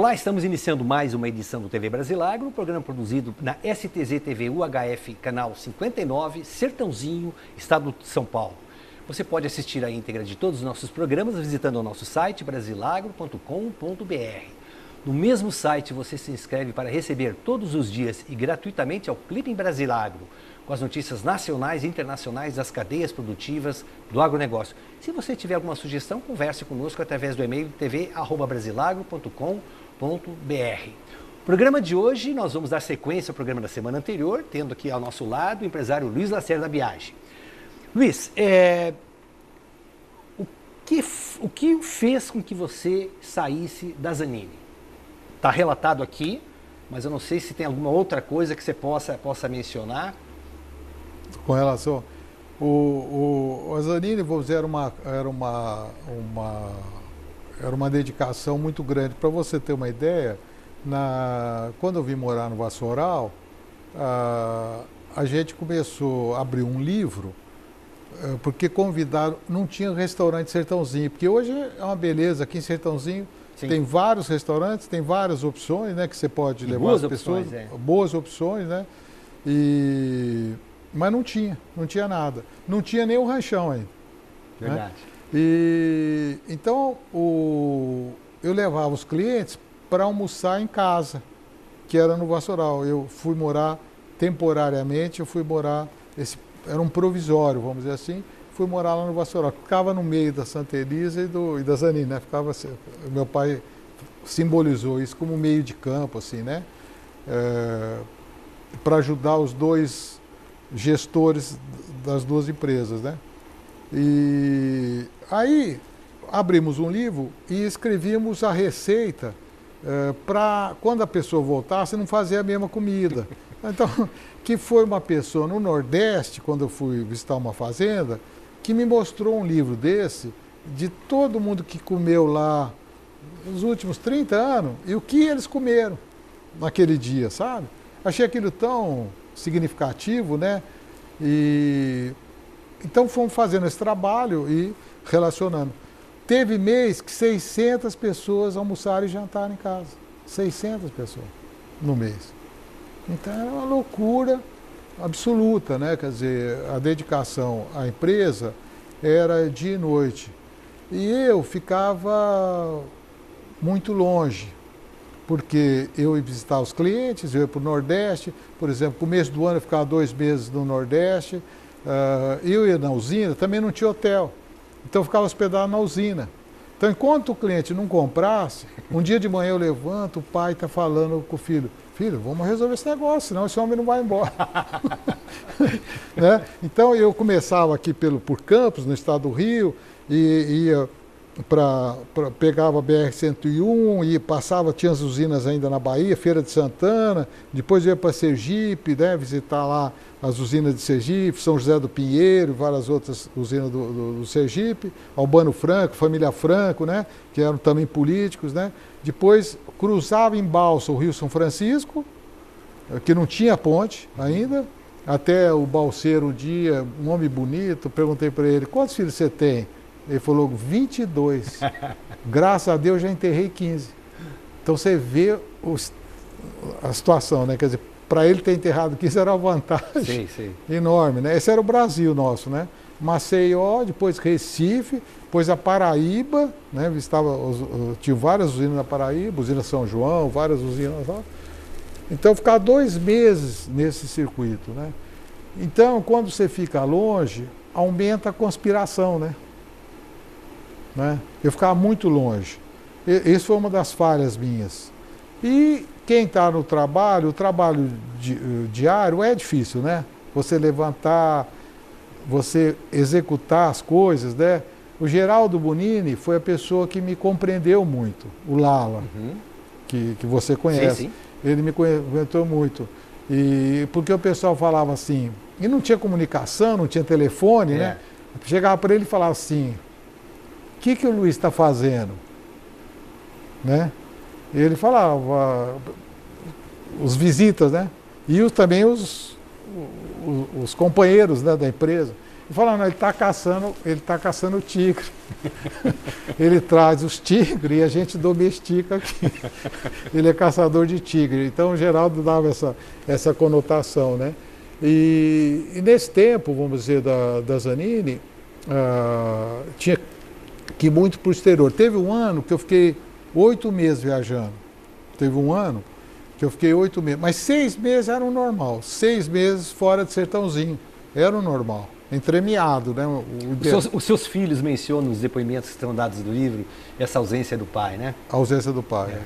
Olá, estamos iniciando mais uma edição do TV Brasilagro, um programa produzido na STZ TV UHF, canal 59, Sertãozinho, estado de São Paulo. Você pode assistir a íntegra de todos os nossos programas visitando o nosso site brasilagro.com.br. No mesmo site você se inscreve para receber todos os dias e gratuitamente ao Clipe em Brasilagro, com as notícias nacionais e internacionais das cadeias produtivas do agronegócio. Se você tiver alguma sugestão, converse conosco através do e-mail tv@brasilagro.com.br. O programa de hoje, nós vamos dar sequência ao programa da semana anterior, tendo aqui ao nosso lado o empresário Luiz Lacerda Biagi. Luiz, o que fez com que você saísse da Zanini? Está relatado aqui, mas eu não sei se tem alguma outra coisa que você possa mencionar. Com relação a Zanini, vou dizer, era uma dedicação muito grande. Para você ter uma ideia, quando eu vim morar no Vassoural, a gente começou a abrir um livro, porque convidaram, não tinha restaurante Sertãozinho, porque hoje é uma beleza aqui em Sertãozinho. Sim. Tem vários restaurantes, tem várias opções, né, que você pode levar as pessoas. Boas opções, né? Mas não tinha nada. Não tinha nem o ranchão ainda. Verdade. Né? Então, eu levava os clientes para almoçar em casa, que era no Vassoural. Eu fui morar temporariamente, era um provisório, vamos dizer assim, fui morar lá no Vassoural. Ficava no meio da Santa Elisa e da Zanini, né? Meu pai simbolizou isso como meio de campo, assim, né? Para ajudar os dois gestores das duas empresas, né? E aí abrimos um livro e escrevíamos a receita para quando a pessoa voltasse não fazer a mesma comida. Então, que foi uma pessoa no Nordeste, quando eu fui visitar uma fazenda, que me mostrou um livro desse, de todo mundo que comeu lá nos últimos 30 anos e o que eles comeram naquele dia, sabe? Achei aquilo tão significativo, né? Então fomos fazendo esse trabalho e relacionando. Teve mês que 600 pessoas almoçaram e jantaram em casa. 600 pessoas no mês. Então era uma loucura absoluta, né? Quer dizer, a dedicação à empresa era dia e noite. E eu ficava muito longe, porque eu ia visitar os clientes, eu ia para o Nordeste, por exemplo, começo do ano eu ficava 2 meses no Nordeste, eu ia na usina, também não tinha hotel, então eu ficava hospedado na usina. Então, enquanto o cliente não comprasse, um dia de manhã eu levanto, o pai está falando com o filho, vamos resolver esse negócio, senão esse homem não vai embora. Né? Então, eu começava aqui por Campos, no estado do Rio, e ia pegava a BR-101 e tinha as usinas ainda na Bahia, Feira de Santana, depois ia para Sergipe, né, visitar lá as usinas de Sergipe, São José do Pinheiro, várias outras usinas do Sergipe, Albano Franco, Família Franco, né, que eram também políticos, né. Depois cruzava em balsa o Rio São Francisco, que não tinha ponte ainda, até o balseiro um dia, um homem bonito, perguntei para ele, quantos filhos você tem? Ele falou 22. Graças a Deus já enterrei 15. Então você vê a situação, né? Quer dizer, para ele ter enterrado 15 era uma vantagem enorme, né? Esse era o Brasil nosso, né? Maceió, depois Recife, depois a Paraíba, né? Tinha várias usinas na Paraíba, usina São João, várias usinas lá. Então ficava 2 meses nesse circuito, né? Então, quando você fica longe, aumenta a conspiração, né? Eu ficava muito longe. Isso foi uma das falhas minhas. E quem está no trabalho, o trabalho diário é difícil, né? Você levantar, você executar as coisas, né? O Geraldo Bonini foi a pessoa que me compreendeu muito, o Lala, que você conhece. Sim. Ele me comentou muito. E porque o pessoal falava assim, e não tinha comunicação, não tinha telefone, né? Chegava para ele e falava assim, o que o Luiz está fazendo? Né? E ele falava, os visitas, né? E também os companheiros, né, da empresa. Falando, ele está caçando o tigre. Ele traz os tigres e a gente domestica aqui. Ele é caçador de tigre. Então o Geraldo dava essa conotação, né? E nesse tempo, vamos dizer, da Zanini, tinha que ir muito para o exterior. Teve um ano que eu fiquei 8 meses viajando. Teve um ano que eu fiquei 8 meses. Mas 6 meses era o normal. 6 meses fora de Sertãozinho. Era o normal. Entremeado, né? Os seus filhos mencionam nos depoimentos que estão dados no livro essa ausência do pai, né? A ausência do pai. É.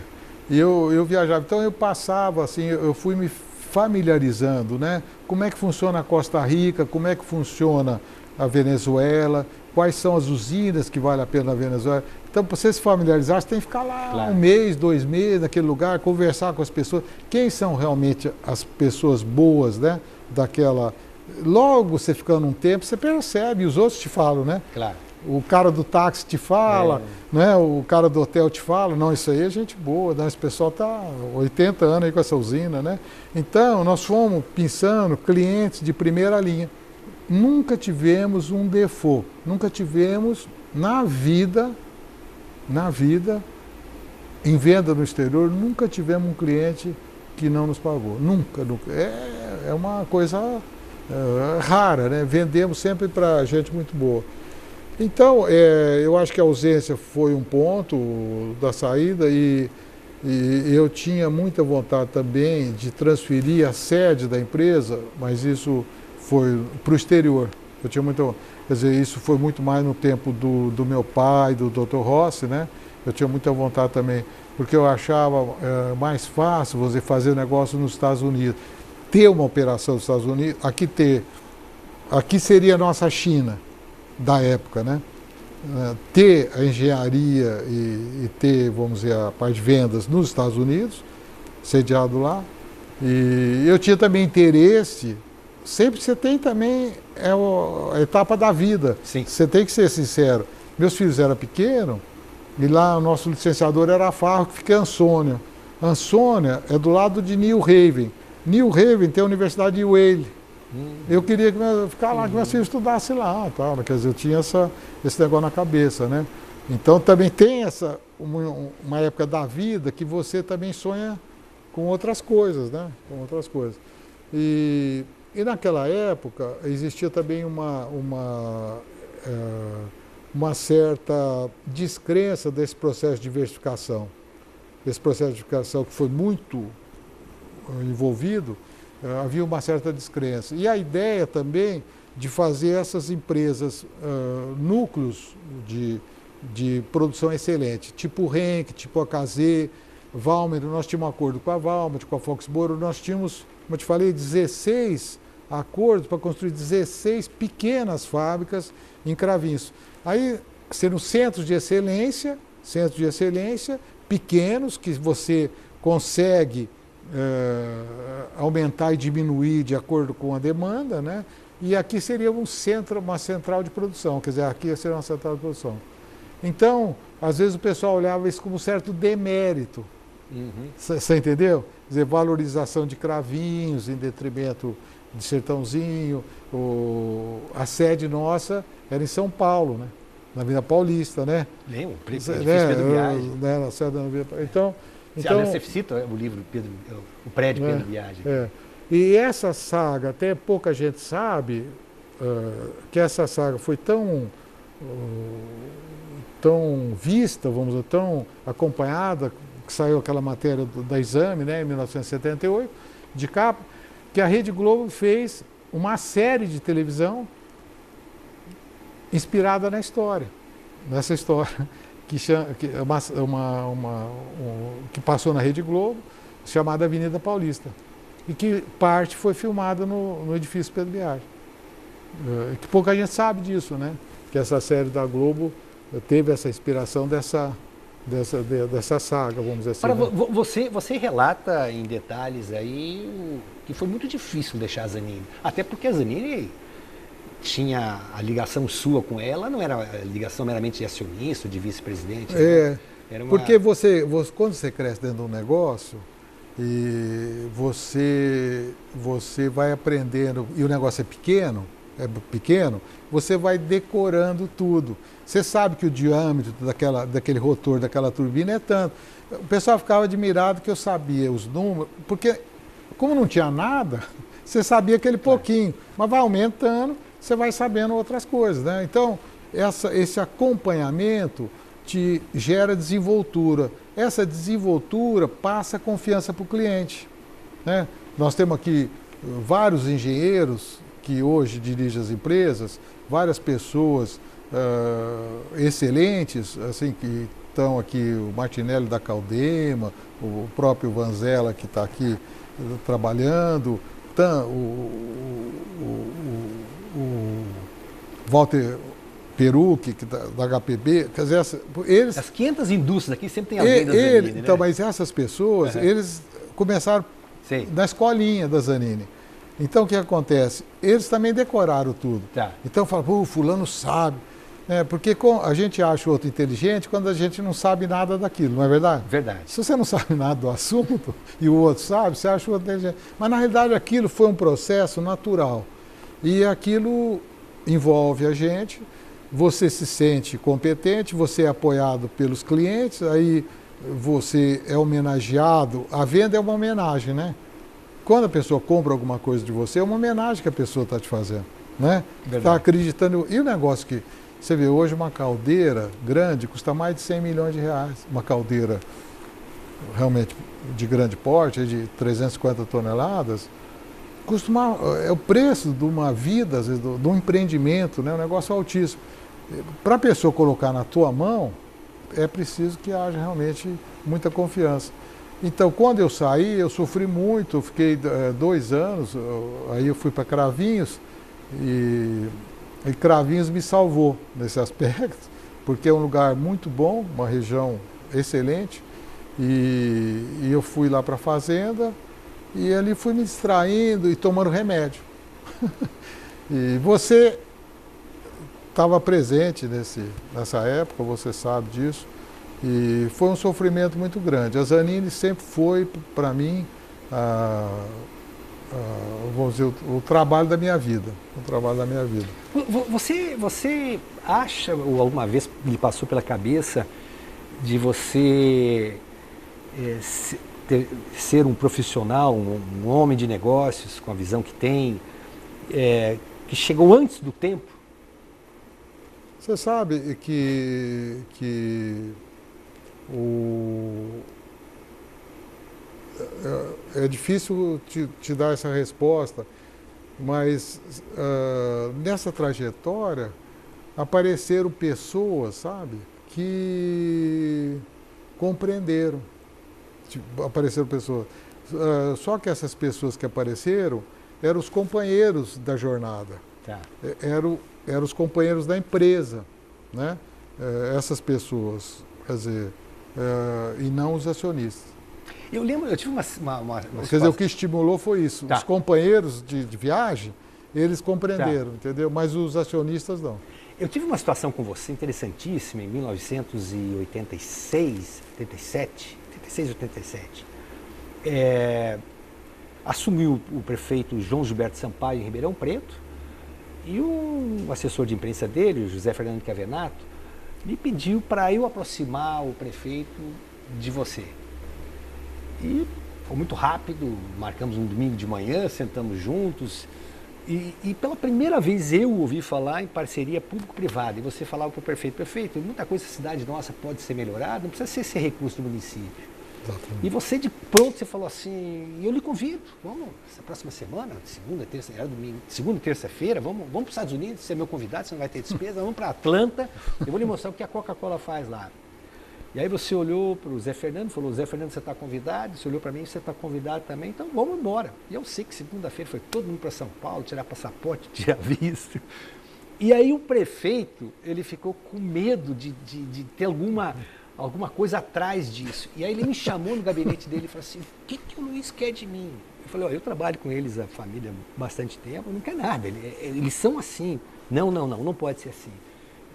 E eu viajava. Então eu passava, assim, eu fui me familiarizando, né? Como é que funciona a Costa Rica, como é que funciona a Venezuela, quais são as usinas que vale a pena na Venezuela. Então, para você se familiarizar, você tem que ficar lá claro. 1 mês, 2 meses naquele lugar, conversar com as pessoas. Quem são realmente as pessoas boas, né? Daquela... Logo, você ficando um tempo, você percebe, e os outros te falam, né? Claro. O cara do táxi te fala, né? O cara do hotel te fala, não, isso aí é gente boa, né? Esse pessoal está 80 anos aí com essa usina, né? Então, nós fomos pensando clientes de primeira linha. Nunca tivemos um default, nunca tivemos na vida, em venda no exterior, nunca tivemos um cliente que não nos pagou. Nunca. É uma coisa rara, né? Vendemos sempre para gente muito boa. Então, eu acho que a ausência foi um ponto da saída e eu tinha muita vontade também de transferir a sede da empresa, mas isso foi para o exterior. Eu tinha muito, quer dizer, isso foi muito mais no tempo do meu pai, do Dr. Rossi, né? Eu tinha muita vontade também, porque eu achava mais fácil você fazer negócio nos Estados Unidos. Ter uma operação nos Estados Unidos, aqui seria a nossa China da época, né? Ter a engenharia e ter, vamos dizer, a parte de vendas nos Estados Unidos, sediado lá. E eu tinha também interesse, sempre você tem também a etapa da vida. Sim. Você tem que ser sincero. Meus filhos eram pequenos e lá o nosso licenciador era a Farro, que fica em Ansônia. Ansônia é do lado de New Haven. New Haven tem a Universidade de Yale. Eu queria ficar lá, que meus filhos estudassem lá, tal, quer dizer, eu tinha esse negócio na cabeça, né? Então também tem uma época da vida que você também sonha com outras coisas, né? Com outras coisas. E naquela época existia também uma certa descrença desse processo de diversificação. Esse processo de diversificação que foi muito envolvido, havia uma certa descrença. E a ideia também de fazer essas empresas, núcleos de produção excelente, tipo Henk, tipo AKZ, Valmer, nós tínhamos um acordo com a Valmet, com a Foxboro, nós tínhamos, como eu te falei, 16 acordos para construir 16 pequenas fábricas em Cravinhos. Aí, sendo centros de excelência pequenos, que você consegue aumentar e diminuir de acordo com a demanda, né? E aqui seria uma central de produção, quer dizer, aqui seria uma central de produção. Então, às vezes o pessoal olhava isso como um certo demérito. Você entendeu? Quer dizer, valorização de Cravinhos em detrimento de Sertãozinho. A sede nossa era em São Paulo, né? Na Avenida Paulista, né? Lembro, Pedro Biagi. Na sede da Avenida Paulista. Então, você cita o livro o prédio Pedro Biagi. E essa saga, até pouca gente sabe que essa saga foi tão vista, vamos dizer, tão acompanhada, que saiu aquela matéria da Exame, né, em 1978, de capa, que a Rede Globo fez uma série de televisão inspirada nessa história. Que passou na Rede Globo, chamada Avenida Paulista. E que parte foi filmada no edifício Pedro Biagi. Que pouca gente sabe disso, né? Que essa série da Globo teve essa inspiração dessa saga, vamos dizer assim. Agora, né? Você relata em detalhes aí que foi muito difícil deixar a Zanini. Até porque a Zanini tinha a ligação sua com ela, não era a ligação meramente de acionista, de vice-presidente. Era uma... Porque quando você cresce dentro de um negócio, e você vai aprendendo, e o negócio é pequeno, pequeno, você vai decorando tudo. Você sabe que o diâmetro daquele rotor, daquela turbina é tanto. O pessoal ficava admirado que eu sabia os números, porque como não tinha nada, você sabia aquele pouquinho, mas vai aumentando, você vai sabendo outras coisas, né? Então, esse acompanhamento te gera desenvoltura. Essa desenvoltura passa confiança para o cliente, né? Nós temos aqui vários engenheiros que hoje dirigem as empresas, várias pessoas excelentes, assim, que estão aqui, o Martinelli da Caldema, o próprio Vanzella que está aqui trabalhando, o Walter Perucchi, da HPB, quer dizer, eles... As 500 indústrias aqui sempre tem alguém da Zanini, né? Então, mas essas pessoas, eles começaram na escolinha da Zanini. Então, o que acontece? Eles também decoraram tudo. Tá. Então, falam, fulano sabe. Porque a gente acha o outro inteligente quando a gente não sabe nada daquilo, não é verdade? Verdade. Se você não sabe nada do assunto e o outro sabe, você acha o outro inteligente. Mas, na realidade, aquilo foi um processo natural. E aquilo envolve a gente, você se sente competente, você é apoiado pelos clientes, aí você é homenageado. A venda é uma homenagem, né? Quando a pessoa compra alguma coisa de você, é uma homenagem que a pessoa está te fazendo, né? Está acreditando. E o negócio que você vê hoje, uma caldeira grande custa mais de 100 milhões de reais. Uma caldeira realmente de grande porte, de 350 toneladas, é o preço de uma vida, às vezes, de um empreendimento, né? Um negócio altíssimo. Para a pessoa colocar na tua mão, é preciso que haja realmente muita confiança. Então, quando eu saí, eu sofri muito, eu fiquei 2 anos, aí eu fui para Cravinhos e Cravinhos me salvou nesse aspecto, porque é um lugar muito bom, uma região excelente, e eu fui lá para a fazenda e ali fui me distraindo e tomando remédio. E você estava presente nessa época, você sabe disso. E foi um sofrimento muito grande. A Zanini sempre foi, para mim, vamos dizer, o trabalho da minha vida. O trabalho da minha vida. Você acha, ou alguma vez lhe passou pela cabeça, de você ser um profissional, um homem de negócios, com a visão que tem, que chegou antes do tempo? Você sabe que é difícil te dar essa resposta, mas nessa trajetória apareceram pessoas, sabe, que compreenderam. Apareceram pessoas. Só que essas pessoas que apareceram eram os companheiros da jornada. Tá. Eram os companheiros da empresa, né? Essas pessoas, quer dizer, e não os acionistas. Eu lembro, eu tive uma quer dizer, o que estimulou foi isso. Tá. Os companheiros de viagem, eles compreenderam, entendeu? Mas os acionistas não. Eu tive uma situação com você interessantíssima em 1986, 87. Assumiu o prefeito João Gilberto Sampaio em Ribeirão Preto e um assessor de imprensa dele, o José Fernando Cavenato, me pediu para eu aproximar o prefeito de você. E foi muito rápido, marcamos um domingo de manhã, sentamos juntos e pela primeira vez eu ouvi falar em parceria público-privada. E você falava para o prefeito, muita coisa da cidade nossa pode ser melhorada, não precisa ser esse recurso do município. Exatamente. E você de pronto, você falou assim, eu lhe convido, vamos, essa próxima semana, segunda, terça, era domingo, segunda e terça-feira, vamos para os Estados Unidos, você é meu convidado, você não vai ter despesa, vamos para Atlanta, eu vou lhe mostrar o que a Coca-Cola faz lá. E aí você olhou para o Zé Fernando e falou, Zé Fernando, você está convidado, você olhou para mim, você está convidado também, então vamos embora. E eu sei que segunda-feira foi todo mundo para São Paulo, tirar passaporte, tirar visto. E aí o prefeito, ele ficou com medo de ter alguma coisa atrás disso. E aí ele me chamou no gabinete dele e falou assim, o que o Luiz quer de mim? Eu falei, eu trabalho com eles, a família, há bastante tempo, não quer nada, eles são assim. Não pode ser assim.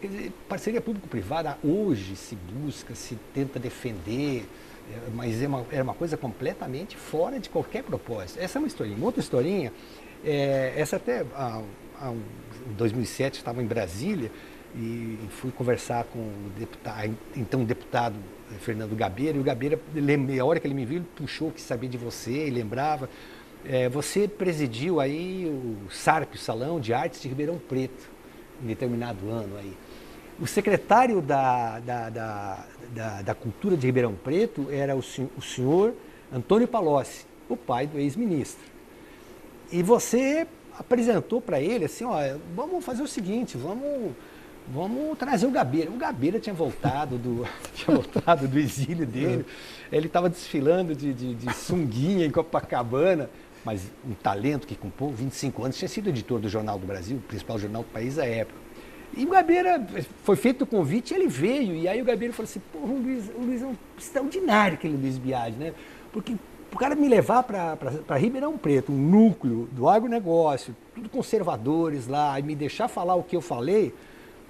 Quer dizer, parceria público-privada hoje se busca, se tenta defender, mas é uma coisa completamente fora de qualquer propósito. Essa é uma historinha. Uma outra historinha, essa até em 2007, estava em Brasília e fui conversar com o deputado Fernando Gabeira, e o Gabeira, a hora que ele me viu, ele puxou, quis saber de você, e lembrava. Você presidiu aí o SARP, o Salão de Artes de Ribeirão Preto, em determinado ano aí. O secretário da Cultura de Ribeirão Preto era o senhor Antônio Palocci, o pai do ex-ministro. E você apresentou para ele assim, ó, vamos fazer o seguinte, vamos trazer o Gabeira. O Gabeira tinha voltado do exílio dele, ele estava desfilando de sunguinha em Copacabana, mas um talento que com 25 anos tinha sido editor do Jornal do Brasil, o principal jornal do país à época. E o Gabeira, foi feito o convite, ele veio, e aí o Gabeira falou assim, pô, o Luiz é um extraordinário, aquele Luiz Biagi, né? Porque o cara me levar para Ribeirão Preto, um núcleo do agronegócio, tudo conservadores lá, e me deixar falar o que eu falei,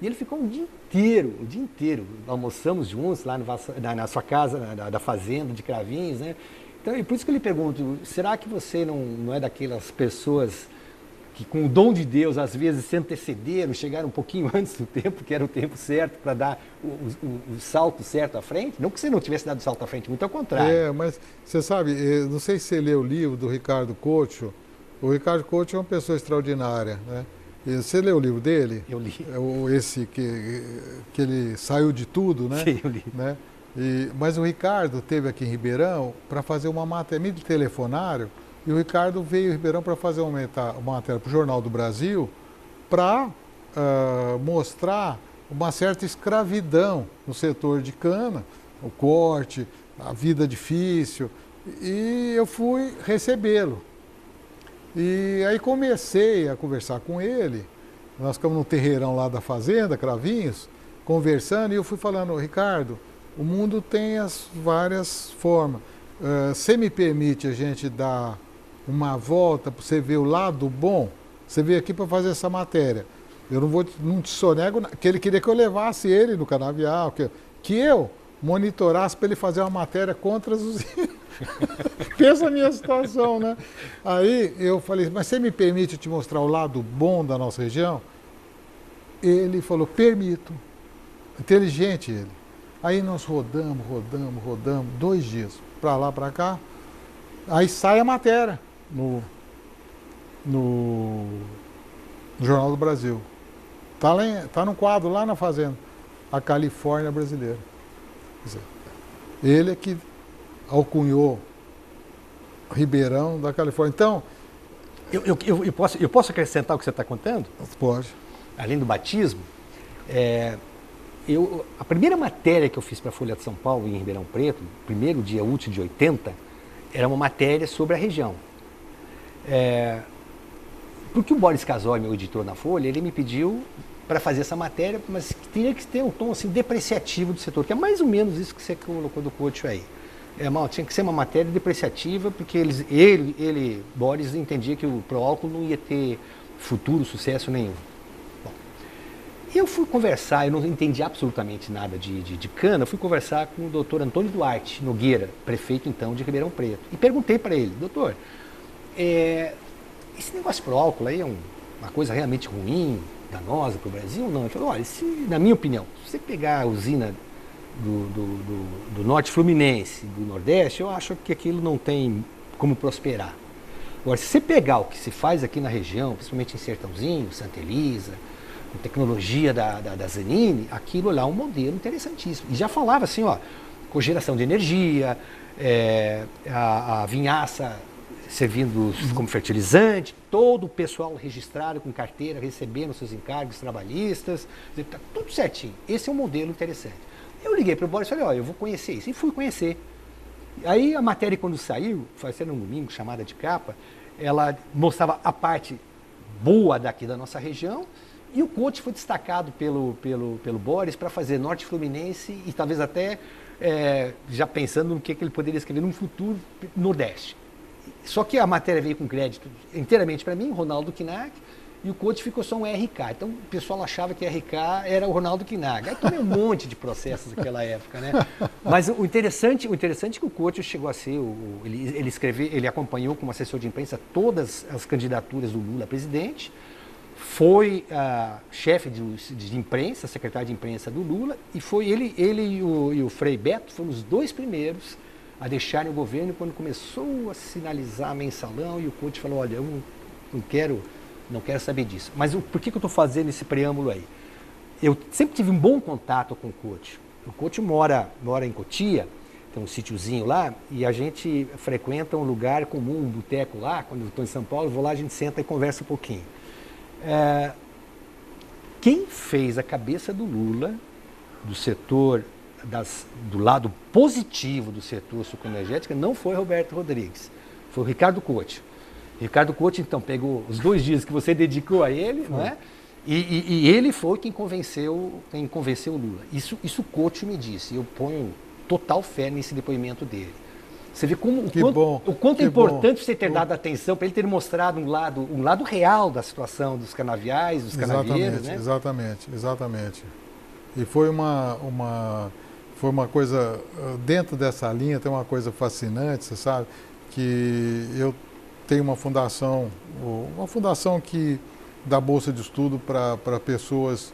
e ele ficou o dia inteiro, almoçamos juntos lá na sua casa, da fazenda de Cravinhos, né? Então, e por isso que eu lhe pergunto, será que você não é daquelas pessoas que com o dom de Deus, às vezes, se antecederam, chegaram um pouquinho antes do tempo, que era o tempo certo para dar o salto certo à frente? Não que você não tivesse dado o salto à frente, muito ao contrário. Mas você sabe, não sei se você leu o livro do Ricardo Couto. O Ricardo Couto é uma pessoa extraordinária, né? E você leu o livro dele? Eu li. Esse que ele saiu de tudo, né? Sim, eu li. Né? Mas o Ricardo esteve aqui em Ribeirão para fazer uma matéria, me telefonaram, e o Ricardo veio em Ribeirão para fazer uma matéria para o Jornal do Brasil para mostrar uma certa escravidão no setor de cana, o corte, a vida difícil, e eu fui recebê-lo. E aí comecei a conversar com ele, nós ficamos no terreirão lá da fazenda, Cravinhos, conversando, e eu fui falando, Ricardo, o mundo tem as várias formas. Você me permite a gente dar uma volta para você ver o lado bom? Você veio aqui para fazer essa matéria. Eu não te sonego, que ele queria que eu levasse ele no canavial, que eu monitorasse para ele fazer uma matéria contra as usinas. Pensa a minha situação, né? Aí eu falei, mas você me permite te mostrar o lado bom da nossa região? Ele falou, permito. Inteligente ele. Aí nós rodamos 2 dias, para lá, para cá. Aí sai a matéria no Jornal do Brasil. Tá no quadro lá na fazenda, a Califórnia brasileira. Quer dizer, ele é que alcunhou Ribeirão da Califórnia. Então, eu posso acrescentar o que você está contando? Pode. Além do batismo, a primeira matéria que eu fiz para a Folha de São Paulo em Ribeirão Preto, primeiro dia útil de 80, era uma matéria sobre a região. Porque o Boris Casoy, meu editor na Folha, ele me pediu para fazer essa matéria, mas que teria que ter um tom assim, depreciativo do setor, que é mais ou menos isso que você colocou do Couto aí. Tinha que ser uma matéria depreciativa, porque Boris, entendia que o Proálcool não ia ter futuro sucesso nenhum. Bom, eu fui conversar, eu não entendi absolutamente nada de cana, eu fui conversar com o doutor Antônio Duarte Nogueira, prefeito então de Ribeirão Preto, e perguntei para ele, doutor, esse negócio de Proálcool aí é uma coisa realmente ruim, danosa para o Brasil ou não? Ele falou, olha, na minha opinião, se você pegar a usina do Norte Fluminense, do Nordeste, eu acho que aquilo não tem como prosperar. Agora, se você pegar o que se faz aqui na região, principalmente em Sertãozinho, Santa Elisa, com tecnologia da Zanini, aquilo lá é um modelo interessantíssimo. E já falava assim, ó, cogeração de energia, a vinhaça servindo como fertilizante, todo o pessoal registrado com carteira, recebendo seus encargos trabalhistas, está tudo certinho. Esse é um modelo interessante. Eu liguei para o Boris e falei, ó, eu vou conhecer isso. E fui conhecer. Aí a matéria, quando saiu, foi ser um domingo, chamada de capa, ela mostrava a parte boa daqui da nossa região, e o Couto foi destacado pelo Boris para fazer Norte Fluminense e talvez até já pensando no que ele poderia escrever num futuro Nordeste. Só que a matéria veio com crédito inteiramente para mim, Ronaldo Knack, e o Couto ficou só um RK. Então o pessoal achava que RK era o Ronaldo Knack. Aí tomei um monte de processos naquela época, né? Mas o interessante é que o Couto chegou a ser, ele acompanhou como assessor de imprensa todas as candidaturas do Lula a presidente, foi chefe de imprensa, secretário de imprensa do Lula, e foi ele e o Frei Beto foram os dois primeiros a deixarem o governo quando começou a sinalizar mensalão, e o Couto falou, olha, eu não quero saber disso. Mas por que eu estou fazendo esse preâmbulo aí? Eu sempre tive um bom contato com o Couto. O Couto mora em Cotia, tem um sítiozinho lá, e a gente frequenta um lugar comum, um boteco lá. Quando eu estou em São Paulo, eu vou lá, a gente senta e conversa um pouquinho. Quem fez a cabeça do Lula, do setor, do lado positivo do setor sucroenergético, não foi Roberto Rodrigues, foi o Ricardo Couto. Ricardo Couto, então, pegou os 2 dias que você dedicou a ele, não é? E ele foi quem convenceu o Lula. Isso o Couto me disse, e eu ponho total fé nesse depoimento dele. Você vê o quanto é importante você ter dado atenção para ele ter mostrado um lado real da situação dos canaviais, dos canavieiros, né? Exatamente. E foi uma coisa, dentro dessa linha tem uma coisa fascinante, você sabe, que eu tenho uma fundação que dá bolsa de estudo para pessoas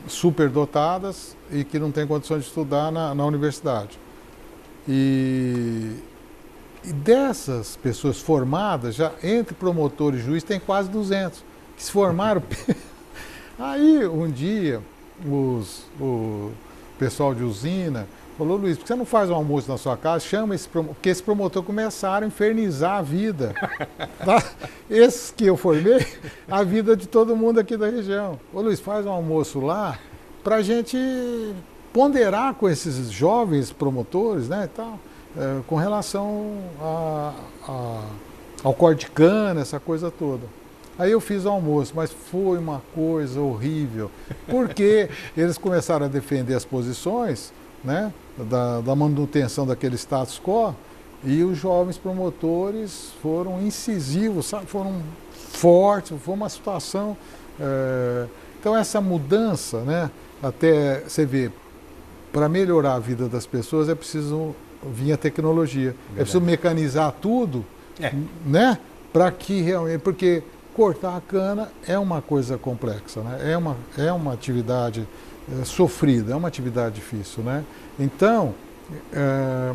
superdotadas e que não têm condições de estudar na universidade. E dessas pessoas formadas, já entre promotor e juiz, tem quase 200 que se formaram. Aí, um dia, o pessoal de usina falou, Luiz, por que você não faz um almoço na sua casa? Chama porque esse promotor começaram a infernizar a vida. Tá? Esses que eu formei, a vida de todo mundo aqui da região. Ô Luiz, faz um almoço lá para a gente ponderar com esses jovens promotores, né, e tal, com relação ao corte de cana, essa coisa toda. Aí eu fiz o almoço, mas foi uma coisa horrível, porque eles começaram a defender as posições, né, da manutenção daquele status quo, e os jovens promotores foram incisivos, sabe, foram fortes, foi uma situação... Então essa mudança, né, até você vê, para melhorar a vida das pessoas é preciso vir a tecnologia. Verdade. É preciso mecanizar tudo, né? Para que realmente... Porque cortar a cana é uma coisa complexa, né? É uma atividade sofrida, é uma atividade difícil, né? Então,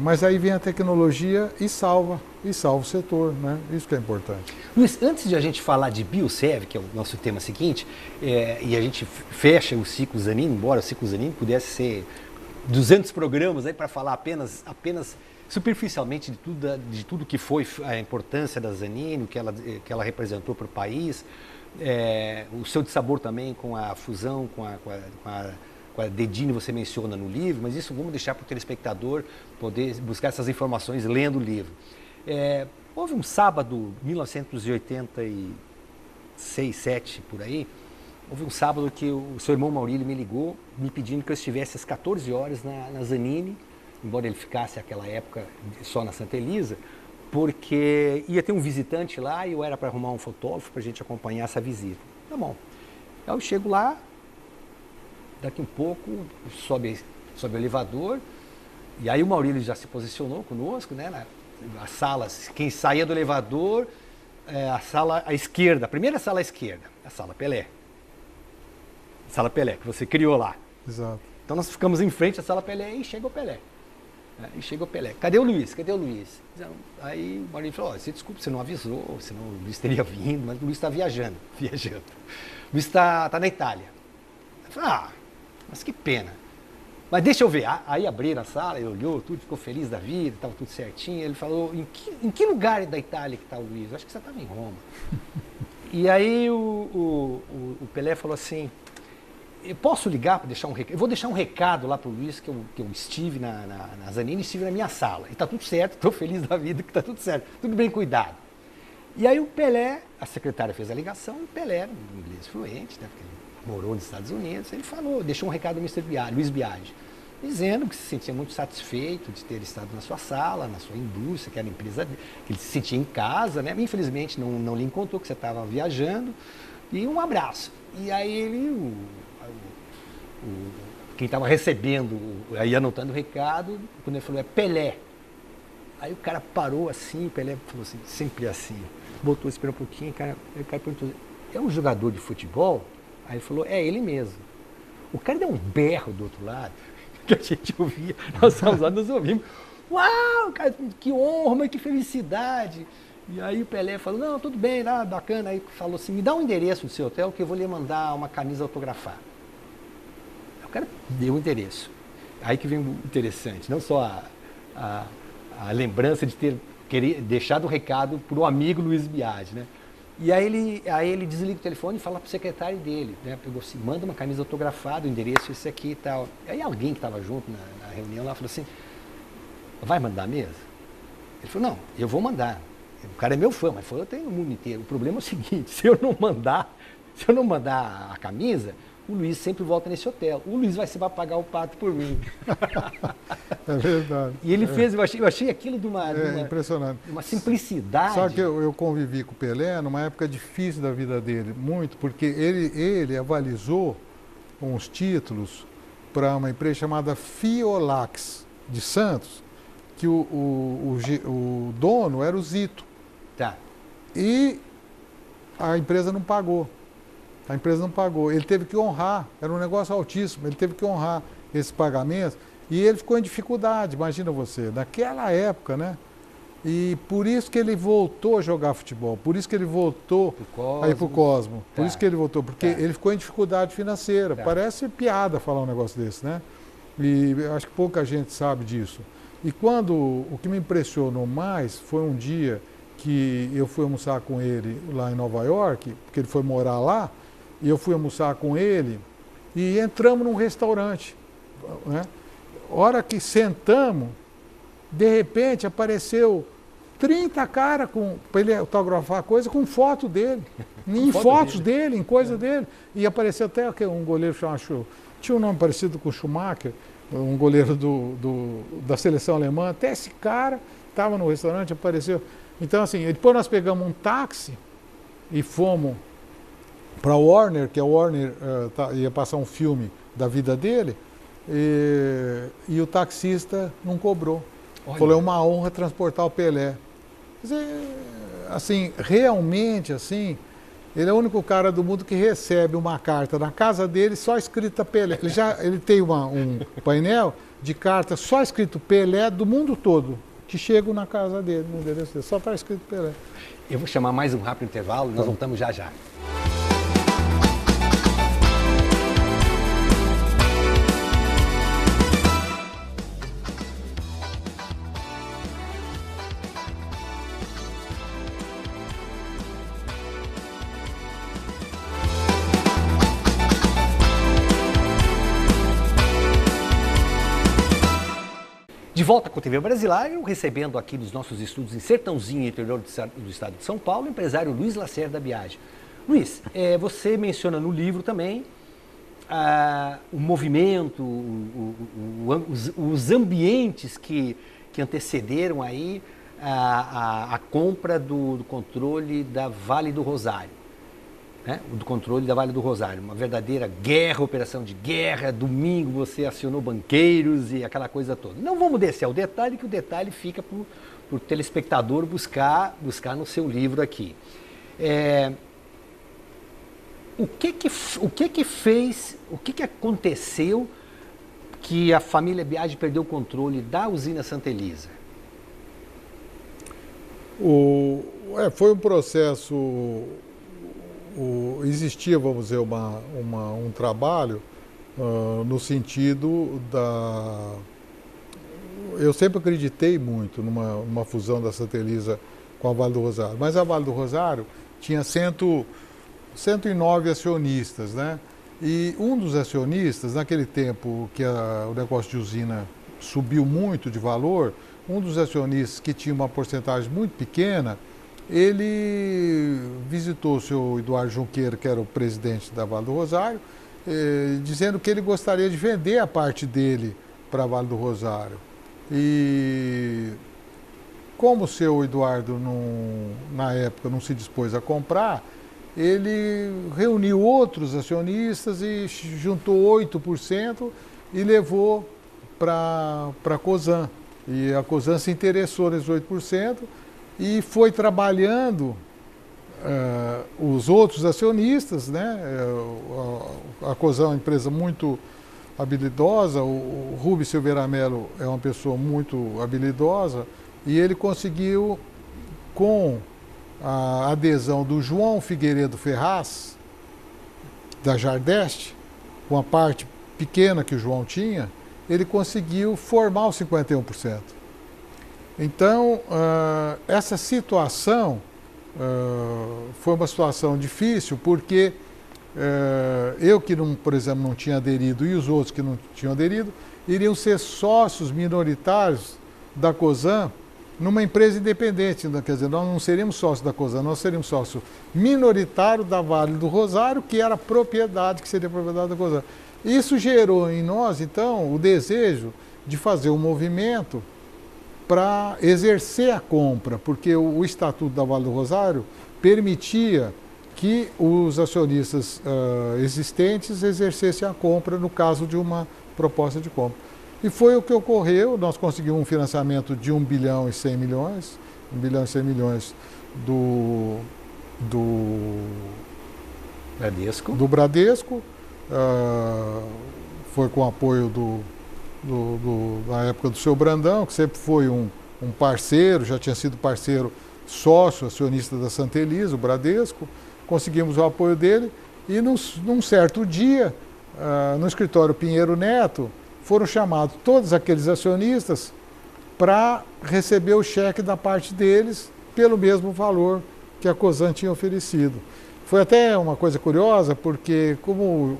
mas aí vem a tecnologia e salva o setor, né? Isso que é importante. Luiz, antes de a gente falar de Biosev, que é o nosso tema seguinte, e a gente fecha o ciclo Zanin, embora o ciclo Zanin pudesse ser 200 programas aí para falar apenas superficialmente de tudo que foi a importância da Zanin, o que ela representou para o país, o seu dissabor também com a fusão com a Dedini, você menciona no livro, mas isso vamos deixar para o telespectador poder buscar essas informações lendo o livro. Houve um sábado, 1986, 7 por aí, houve um sábado que o seu irmão Maurílio me ligou, me pedindo que eu estivesse às 14 horas na Zanini, embora ele ficasse naquela época só na Santa Elisa, porque ia ter um visitante lá e eu era para arrumar um fotógrafo para a gente acompanhar essa visita. Tá bom. Aí eu chego lá, daqui um pouco sobe o elevador, e aí o Maurílio já se posicionou conosco, né, as salas, quem saía do elevador, a sala à esquerda, a primeira sala à esquerda, a sala Pelé. A sala Pelé, que você criou lá. Exato. Então nós ficamos em frente à sala Pelé e chega o Pelé. Cadê o Luiz? Aí o Maurílio falou, você desculpa, você não avisou, senão o Luiz teria vindo, mas o Luiz está viajando. O Luiz está na Itália. Eu falei, mas que pena. Mas deixa eu ver. Aí abriram a sala, ele olhou, tudo, ficou feliz da vida, estava tudo certinho. Ele falou, em que lugar da Itália que está o Luiz? Eu acho que você estava em Roma. E aí o Pelé falou assim, eu posso ligar para deixar um recado? Eu vou deixar um recado lá para o Luiz que eu estive na Zanini, estive na minha sala. E está tudo certo, estou feliz da vida que está tudo certo, tudo bem cuidado. E aí o Pelé, a secretária fez a ligação, e o Pelé, um inglês fluente, né, porque ele morou nos Estados Unidos, ele falou, deixou um recado ao Mr. Luiz Biagi, dizendo que se sentia muito satisfeito de ter estado na sua sala, na sua indústria, que era a empresa dele, que ele se sentia em casa, né? Infelizmente não lhe encontrou, que você estava viajando, e um abraço. E aí ele, quem estava recebendo, aí anotando o recado, quando ele falou, Pelé. Aí o cara parou assim, o Pelé falou assim, sempre assim. Voltou, esperou um pouquinho, o cara perguntou, é um jogador de futebol? Aí ele falou, é ele mesmo. O cara deu um berro do outro lado, que a gente ouvia, nós ouvimos. Uau, cara, que honra, mas que felicidade. E aí o Pelé falou, não, tudo bem, lá, bacana. Aí falou assim, me dá um endereço do seu hotel que eu vou lhe mandar uma camisa autografada. O cara deu o endereço. Aí que vem o interessante, não só a lembrança de ter deixado o recado para o amigo Luiz Biagi, né? E aí ele desliga o telefone e fala para o secretário dele, né? Pegou assim, manda uma camisa autografada, o endereço esse aqui e tal. Aí alguém que estava junto na reunião lá falou assim, vai mandar mesmo? Ele falou, não, eu vou mandar. O cara é meu fã, mas falou, eu tenho o mundo inteiro. O problema é o seguinte, se eu não mandar a camisa, o Luiz sempre volta nesse hotel. O Luiz vai pagar o pato por mim. É verdade. E ele fez, eu achei aquilo de uma impressionante. Uma simplicidade. Só que eu convivi com o Pelé numa época difícil da vida dele, muito, porque ele avalizou uns títulos para uma empresa chamada Fiolax, de Santos, que o dono era o Zito. Tá. E a empresa não pagou. A empresa não pagou. Ele teve que honrar, era um negócio altíssimo, ele teve que honrar esse pagamento e ele ficou em dificuldade, imagina você, naquela época, né? E por isso que ele voltou a jogar futebol, por isso que ele voltou a ir para o Cosmo, por isso que ele voltou, porque ele ficou em dificuldade financeira. Parece piada falar um negócio desse, né? E acho que pouca gente sabe disso. E o que me impressionou mais foi um dia que eu fui almoçar com ele lá em Nova York, porque ele foi morar lá, e eu fui almoçar com ele e entramos num restaurante, né? Hora que sentamos, de repente apareceu 30 caras para ele autografar coisa com foto dele, em fotos dele, em coisa dele. E apareceu até um goleiro chamado, tinha um nome parecido com o Schumacher, um goleiro da seleção alemã, até esse cara estava no restaurante, apareceu. Então assim, depois nós pegamos um táxi e fomos para a Warner, que a Warner ia passar um filme da vida dele, e o taxista não cobrou. Olha. Falou, é uma honra transportar o Pelé. Quer dizer, assim, realmente, assim, ele é o único cara do mundo que recebe uma carta na casa dele só escrita Pelé. Ele tem um painel de cartas só escrito Pelé do mundo todo, que chegam na casa dele, no endereço dele, só está escrito Pelé. Eu vou chamar mais um rápido intervalo, nós voltamos já já. De volta com o TV Brasileiro, recebendo aqui nos nossos estudos em Sertãozinho, interior do estado de São Paulo, o empresário Luiz Lacerda Biagi. Luiz, você menciona no livro também o movimento, os ambientes que antecederam aí a compra do controle da Vale do Rosário. Né? Do controle da Vale do Rosário, uma verdadeira guerra, operação de guerra. Domingo você acionou banqueiros e aquela coisa toda. Não vamos descer ao detalhe, que o detalhe fica para o telespectador buscar no seu livro aqui. O que aconteceu que a família Biagi perdeu o controle da usina Santa Elisa? Foi um processo. Existia, vamos dizer, um trabalho no sentido da... Eu sempre acreditei muito numa fusão da Santa Elisa com a Vale do Rosário, mas a Vale do Rosário tinha 109 acionistas, né? E um dos acionistas, naquele tempo que o negócio de usina subiu muito de valor, um dos acionistas que tinha uma porcentagem muito pequena, ele visitou o senhor Eduardo Junqueira, que era o presidente da Vale do Rosário, dizendo que ele gostaria de vender a parte dele para a Vale do Rosário. E como o senhor Eduardo, na época, não se dispôs a comprar, ele reuniu outros acionistas e juntou 8% e levou para a Cosan. E a Cosan se interessou nesses 8%, e foi trabalhando os outros acionistas, né? A Cosan é uma empresa muito habilidosa, o Rubens Silveira Mello é uma pessoa muito habilidosa, e ele conseguiu, com a adesão do João Figueiredo Ferraz, da Jardeste, com a parte pequena que o João tinha, ele conseguiu formar os 51%. Então, essa situação foi uma situação difícil, porque eu que, não, por exemplo, não tinha aderido e os outros que não tinham aderido, iriam ser sócios minoritários da Cosan numa empresa independente. Quer dizer, nós não seríamos sócios da Cosan, nós seríamos sócio minoritário da Vale do Rosário, que era a propriedade, que seria a propriedade da Cosan. Isso gerou em nós, então, o desejo de fazer um movimento para exercer a compra, porque o Estatuto da Vale do Rosário permitia que os acionistas existentes exercessem a compra no caso de uma proposta de compra. E foi o que ocorreu. Nós conseguimos um financiamento de 1 bilhão e 100 milhões, 1 bilhão e 100 milhões do Bradesco. Foi com o apoio na época do seu Brandão, que sempre foi um parceiro, já tinha sido parceiro sócio, acionista da Santa Elisa, o Bradesco. Conseguimos o apoio dele e num certo dia, no escritório Pinheiro Neto, foram chamados todos aqueles acionistas para receber o cheque da parte deles pelo mesmo valor que a Cosan tinha oferecido. Foi até uma coisa curiosa, porque como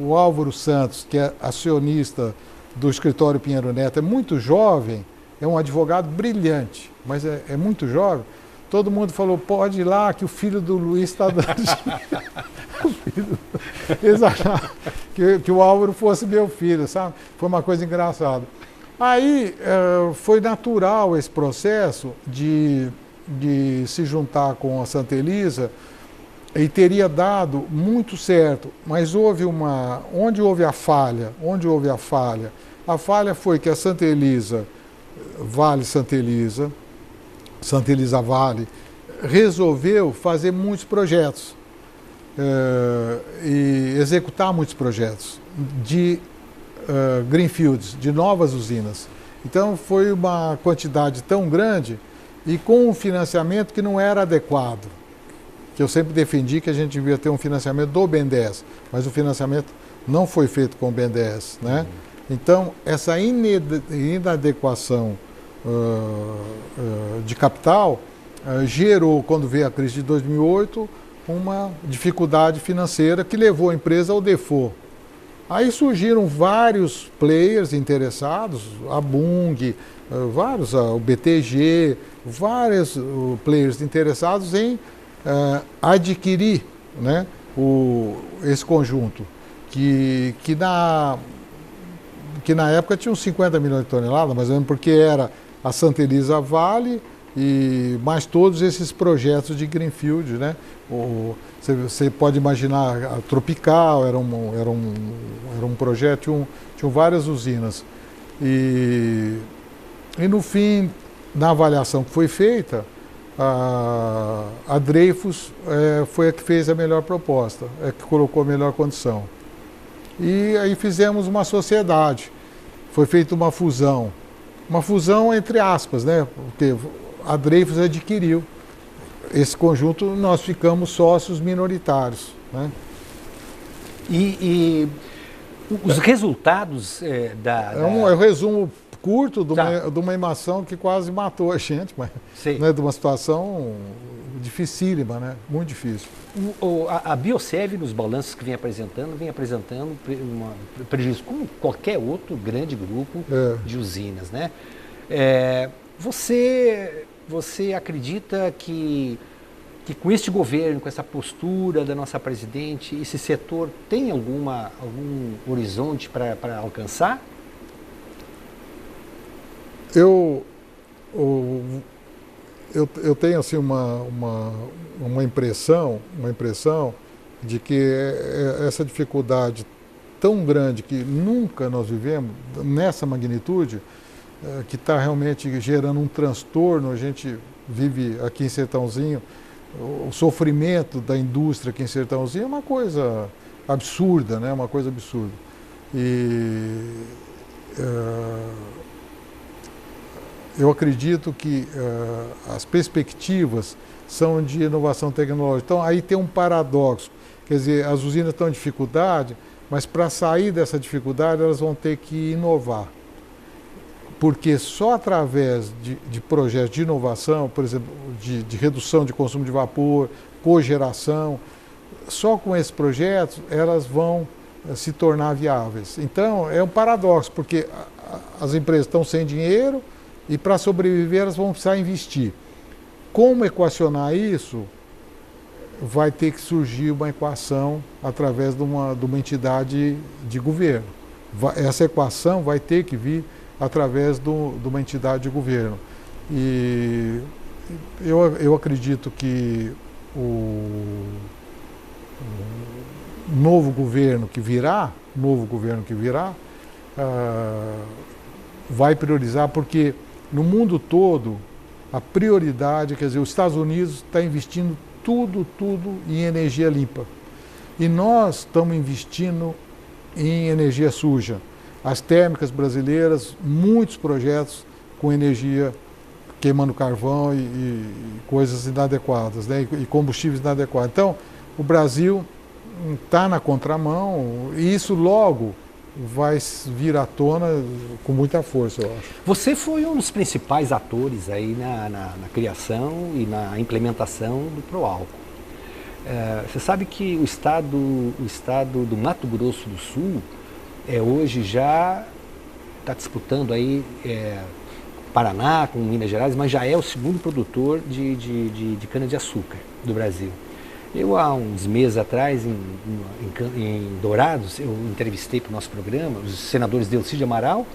o Álvaro Santos, que é acionista do escritório Pinheiro Neto, é muito jovem, é um advogado brilhante, mas é muito jovem, todo mundo falou, pode ir lá que o filho do Luiz está dando Eles acharam que o Álvaro fosse meu filho, sabe? Foi uma coisa engraçada. Aí foi natural esse processo de se juntar com a Santa Elisa, e teria dado muito certo, mas onde houve a falha? A falha foi que a Santa Elisa, Santa Elisa Vale, resolveu fazer muitos projetos e executar muitos projetos de greenfields, de novas usinas. Então foi uma quantidade tão grande e com um financiamento que não era adequado, que eu sempre defendi que a gente devia ter um financiamento do BNDES, mas o financiamento não foi feito com o BNDES, né? Então, essa inadequação de capital gerou, quando veio a crise de 2008, uma dificuldade financeira que levou a empresa ao default. Aí surgiram vários players interessados, a Bung, o BTG, vários players interessados em adquirir, né, esse conjunto, que na época tinha uns 50 milhões de toneladas, mais ou menos, porque era a Santa Elisa Vale e mais todos esses projetos de greenfield, né? Você pode imaginar a Tropical, era um projeto, tinham várias usinas. E no fim, na avaliação que foi feita, a Dreyfus foi a que fez a melhor proposta, que colocou a melhor condição. E aí fizemos uma sociedade, foi feita uma fusão entre aspas, né? Porque a Dreyfus adquiriu esse conjunto, nós ficamos sócios minoritários, né? E os resultados É um resumo curto de uma emoção que quase matou a gente, mas né, de uma situação dificílima, né? Muito difícil. A Biosev, nos balanços que vem apresentando prejuízo como qualquer outro grande grupo de usinas, né? Você acredita que com este governo, com essa postura da nossa presidente, esse setor tem algum horizonte para alcançar? Eu tenho assim uma impressão de que essa dificuldade tão grande que nunca nós vivemos, nessa magnitude, que está realmente gerando um transtorno. A gente vive aqui em Sertãozinho o sofrimento da indústria aqui em Sertãozinho é uma coisa absurda, né? Uma coisa absurda. E eu acredito que as perspectivas são de inovação tecnológica. Então, aí tem um paradoxo. Quer dizer, as usinas estão em dificuldade, mas para sair dessa dificuldade elas vão ter que inovar. Porque só através de projetos de inovação, por exemplo, de redução de consumo de vapor, cogeração, só com esses projetos elas vão se tornar viáveis. Então, é um paradoxo, porque as empresas estão sem dinheiro e para sobreviver elas vão precisar investir. Como equacionar isso? Vai ter que surgir uma equação através de uma entidade de governo. Essa equação vai ter que vir através de uma entidade de governo. E eu acredito que o novo governo que virá, vai priorizar, porque no mundo todo a prioridade, quer dizer, os Estados Unidos está investindo tudo em energia limpa. E nós estamos investindo em energia suja. As térmicas brasileiras, muitos projetos com energia queimando carvão e coisas inadequadas, né? E combustíveis inadequados. Então, o Brasil está na contramão e isso logo vai vir à tona com muita força, eu acho. Você foi um dos principais atores aí na criação e na implementação do Proálcool. Você sabe que o estado do Mato Grosso do Sul hoje já está disputando aí Paraná com Minas Gerais, mas já é o segundo produtor de cana-de-açúcar do Brasil. Eu, há uns meses atrás, em Dourados, eu entrevistei para o nosso programa os senadores Delcy Amaral,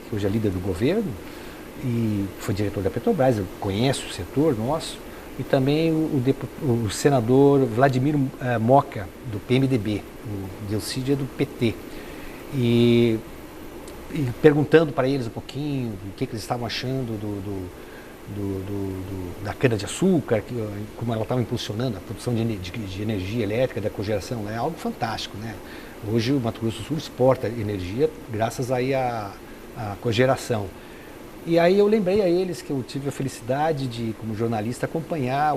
que hoje é líder do governo, e foi diretor da Petrobras, eu conheço o setor nosso, e também o senador Vladimir Moca, do PMDB, o Delcy é do PT. E perguntando para eles um pouquinho o que eles estavam achando da cana-de-açúcar, como ela estava impulsionando a produção de energia elétrica, da cogeração, é algo fantástico, né? Hoje o Mato Grosso do Sul exporta energia graças aí à cogeração. E aí eu lembrei a eles que eu tive a felicidade de, como jornalista, acompanhar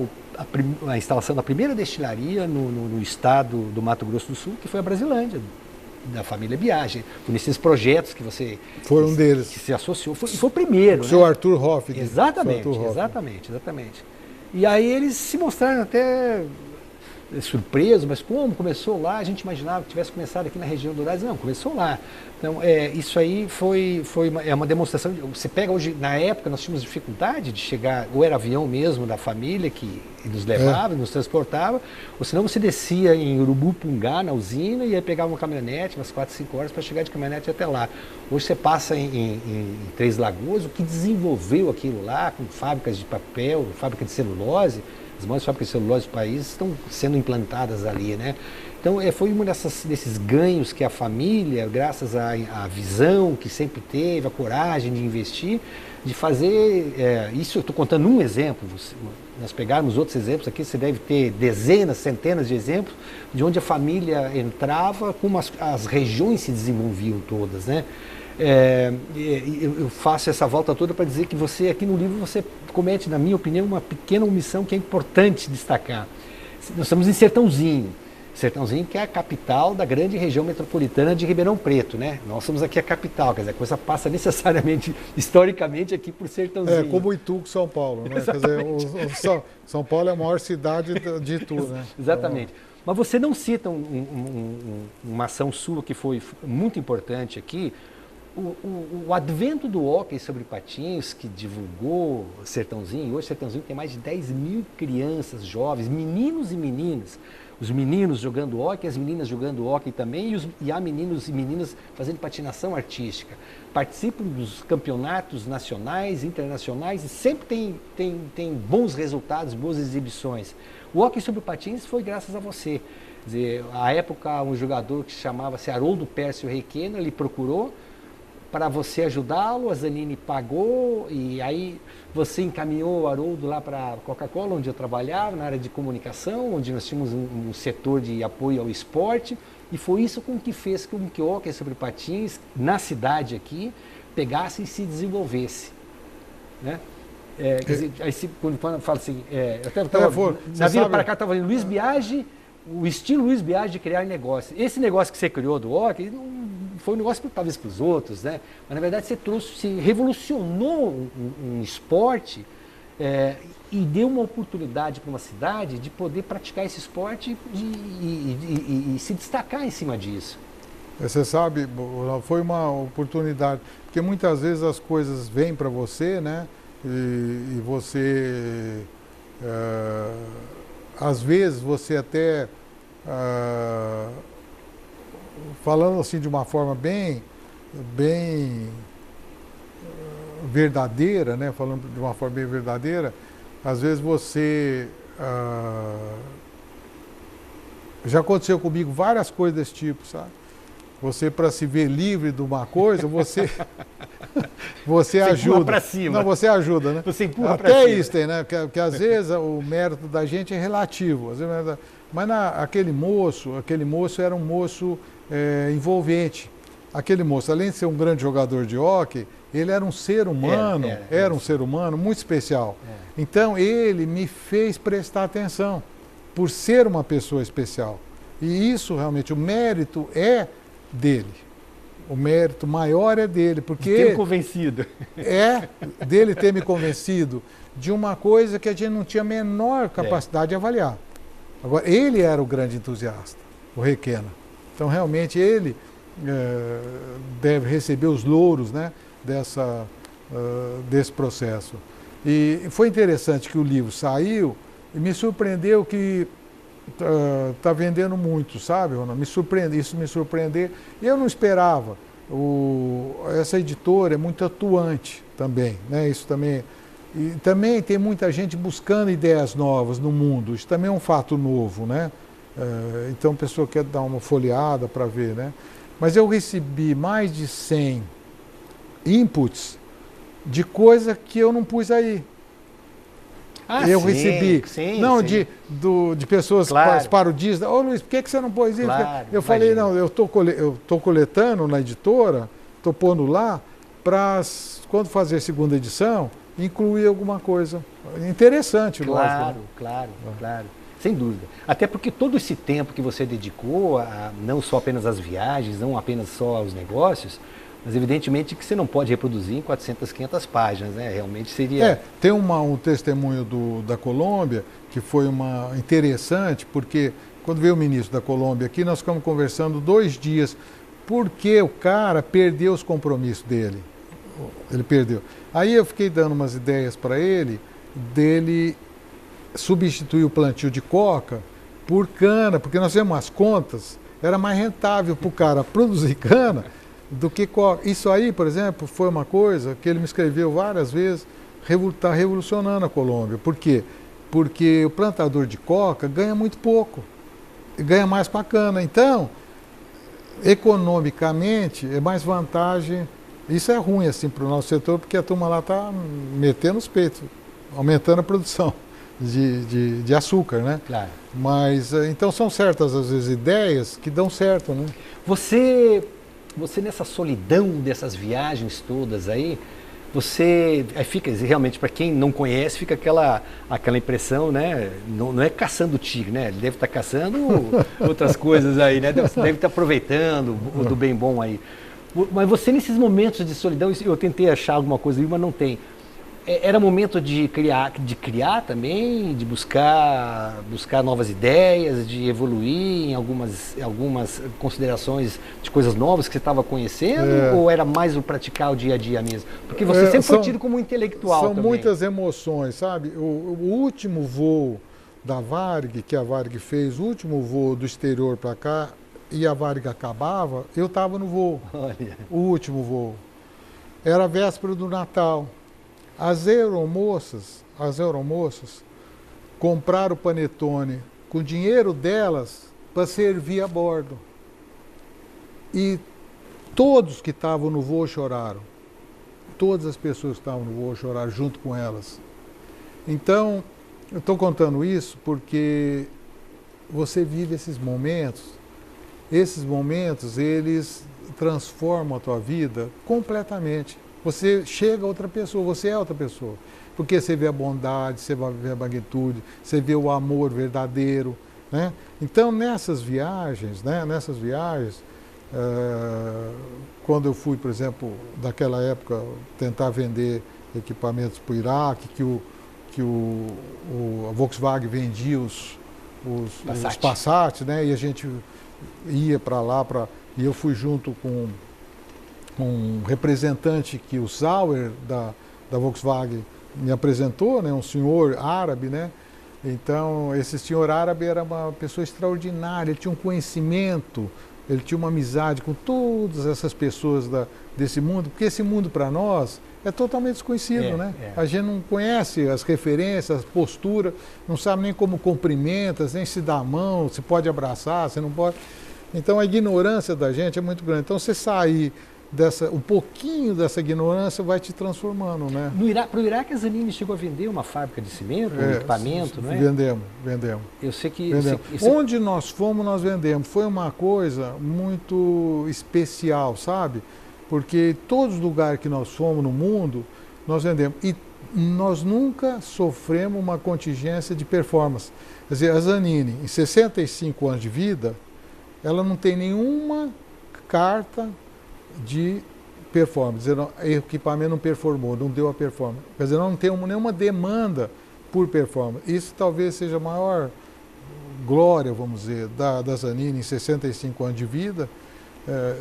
a instalação da primeira destilaria no estado do Mato Grosso do Sul, que foi a Brasilândia, da família Biagi. Por esses projetos que você... Foi um deles. Que se associou. Foi o primeiro, o seu Arthur Hoff. Exatamente. E aí eles se mostraram até surpresos, mas como começou lá? A gente imaginava que tivesse começado aqui na região do Dourados. Não, começou lá. Então, isso aí foi uma demonstração. Você pega hoje, na época nós tínhamos dificuldade de chegar, ou era avião mesmo da família que nos levava, nos transportava, ou senão você descia em Urubupungá, na usina, e aí pegava uma caminhonete, umas 4, 5 horas para chegar de caminhonete até lá. Hoje você passa em Três Lagoas, o que desenvolveu aquilo lá, com fábricas de papel, fábrica de celulose, as maiores fábricas de celulose do país estão sendo implantadas ali, né? Então, foi um desses ganhos que a família, graças à visão que sempre teve, a coragem de investir, de fazer isso. Eu estou contando um exemplo. Nós pegarmos outros exemplos aqui, você deve ter dezenas, centenas de exemplos de onde a família entrava, como as regiões se desenvolviam todas, né? Eu faço essa volta toda para dizer que você, aqui no livro, você comete, na minha opinião, uma pequena omissão que é importante destacar. Nós estamos em Sertãozinho, que é a capital da grande região metropolitana de Ribeirão Preto, né? Nós somos aqui a capital, quer dizer, a coisa passa necessariamente, historicamente, aqui por Sertãozinho. Como o Itu com São Paulo, né? Quer dizer, São Paulo é a maior cidade de Itu, né? Exatamente. Mas você não cita uma ação sua que foi muito importante aqui, o advento do hóquei sobre patins, que divulgou Sertãozinho. Hoje Sertãozinho tem mais de 10 mil crianças, jovens, meninos e meninas. Os meninos jogando hóquei, as meninas jogando hóquei também, e há meninos e meninas fazendo patinação artística. Participam dos campeonatos nacionais, internacionais, e sempre tem bons resultados, boas exibições. O hóquei sobre patins foi graças a você. Quer dizer, à época, um jogador que chamava-se Haroldo Pércio Requena, ele procurou, para você ajudá-lo, a Zanini pagou e aí você encaminhou o Haroldo lá para a Coca-Cola, onde eu trabalhava, na área de comunicação, onde nós tínhamos um setor de apoio ao esporte, e foi isso com que fez com que o hóquei sobre patins, na cidade aqui, pegasse e se desenvolvesse. Né? Quer dizer, aí quando fala assim, eu até estava na vinda para cá, estava ali Luiz Biagi, o estilo Luiz Biagi de criar negócio. Esse negócio que você criou do hóquei não foi um negócio talvez para os outros, né? Mas na verdade você revolucionou um esporte e deu uma oportunidade para uma cidade de poder praticar esse esporte e se destacar em cima disso. Você sabe, foi uma oportunidade, porque muitas vezes as coisas vêm para você, né? E você, às vezes você até, falando assim de uma forma bem verdadeira, né? Falando de uma forma bem verdadeira, às vezes você, já aconteceu comigo várias coisas desse tipo, sabe? Você, para se ver livre de uma coisa, você ajuda. Para cima. Não, você ajuda, né? Você empurra para cima. Até cima. isso tem, né? Porque às vezes o mérito da gente é relativo. Às vezes, mas aquele moço era um moço envolvente. Aquele moço, além de ser um grande jogador de hóquei, ele era um ser humano, era um ser humano muito especial. Então ele me fez prestar atenção, por ser uma pessoa especial. E isso realmente, o mérito é dele. O mérito maior é dele, porque ter me convencido. É dele ter me convencido de uma coisa que a gente não tinha a menor capacidade de avaliar. Agora, ele era o grande entusiasta, o Requena. Então, realmente, ele deve receber os louros, né, desse processo. E foi interessante que o livro saiu e me surpreendeu que está vendendo muito, sabe, Ronaldo? Isso me surpreendeu. Eu não esperava. Essa editora é muito atuante também, né? Isso também. E também tem muita gente buscando ideias novas no mundo. Isso também é um fato novo, né? Então a pessoa quer dar uma folheada para ver, né? Mas eu recebi mais de 100 inputs de coisa que eu não pus aí. Eu recebi, de pessoas parodistas. Ô Luiz, por que você não pôs isso? Claro, eu falei, não, eu estou coletando na editora, estou pondo lá, para quando fazer a segunda edição, incluir alguma coisa interessante. Claro, lógico. Claro. Sem dúvida. Até porque todo esse tempo que você dedicou, não só apenas às viagens, não apenas só aos negócios, mas evidentemente que você não pode reproduzir em 400, 500 páginas, né? Realmente seria... Tem um testemunho da Colômbia que foi interessante, porque quando veio o ministro da Colômbia aqui, nós ficamos conversando 2 dias, porque o cara perdeu os compromissos dele. Ele perdeu. Aí eu fiquei dando umas ideias para ele, dele substituir o plantio de coca por cana, porque nós fizemos as contas, era mais rentável para o cara produzir cana do que coca. Isso aí, por exemplo, foi uma coisa que ele me escreveu várias vezes, está revolucionando a Colômbia. Por quê? Porque o plantador de coca ganha muito pouco, ganha mais com a cana. Então, economicamente, é mais vantagem. Isso é ruim assim, para o nosso setor, porque a turma lá está metendo os peitos, aumentando a produção de açúcar, né? Claro. Mas, então, são certas, às vezes, ideias que dão certo, né? Você nessa solidão dessas viagens todas aí, você fica realmente, para quem não conhece, fica aquela impressão, né? Não é caçando tigre, né? Ele deve estar caçando outras coisas aí, né? Deve estar aproveitando o do bem bom aí. Mas você, nesses momentos de solidão, eu tentei achar alguma coisa aí, mas não tem. Era momento de criar também, de buscar novas ideias, de evoluir em algumas considerações de coisas novas que você estava conhecendo, ou era mais o praticar o dia a dia mesmo? Porque você sempre foi tido como intelectual também. São muitas emoções, sabe? O último voo da Varig, que a Varig fez, o último voo do exterior para cá, e a Varig acabava, eu estava no voo. Olha. O último voo. Era a véspera do Natal. As aeromoças compraram o panetone com o dinheiro delas para servir a bordo. E Todos que estavam no voo choraram. Todas as pessoas que estavam no voo choraram junto com elas. Então, eu estou contando isso porque você vive esses momentos, eles transformam a tua vida completamente. Você chega a outra pessoa, você é outra pessoa. Porque você vê a bondade, você vê a magnitude, você vê o amor verdadeiro, né? Então, nessas viagens, quando eu fui, por exemplo, daquela época, tentar vender equipamentos para o Iraque, a Volkswagen vendia os Passat, né? E a gente ia para lá, e eu fui junto com um representante que o Sauer da Volkswagen me apresentou, né? Um senhor árabe, né? Então, esse senhor árabe era uma pessoa extraordinária, ele tinha um conhecimento, ele tinha uma amizade com todas essas pessoas desse mundo, porque esse mundo para nós é totalmente desconhecido, né? A gente não conhece as referências, as posturas, não sabe nem como cumprimenta, nem se dá a mão, se pode abraçar, se não pode. Então a ignorância da gente é muito grande. Então você sair um pouquinho dessa ignorância vai te transformando, né? Para o Iraque, a Zanini chegou a vender uma fábrica de cimento, um equipamento, não é? Vendemos. Eu sei que... Onde nós fomos, nós vendemos. Foi uma coisa muito especial, sabe? Porque todos os lugares que nós fomos no mundo, nós vendemos. E nós nunca sofremos uma contingência de performance. Quer dizer, a Zanini, em 65 anos de vida, ela não tem nenhuma carta de performance. O equipamento não performou, não deu a performance. Quer dizer, não tem nenhuma demanda por performance. Isso talvez seja a maior glória, vamos dizer, da Zanini em 65 anos de vida,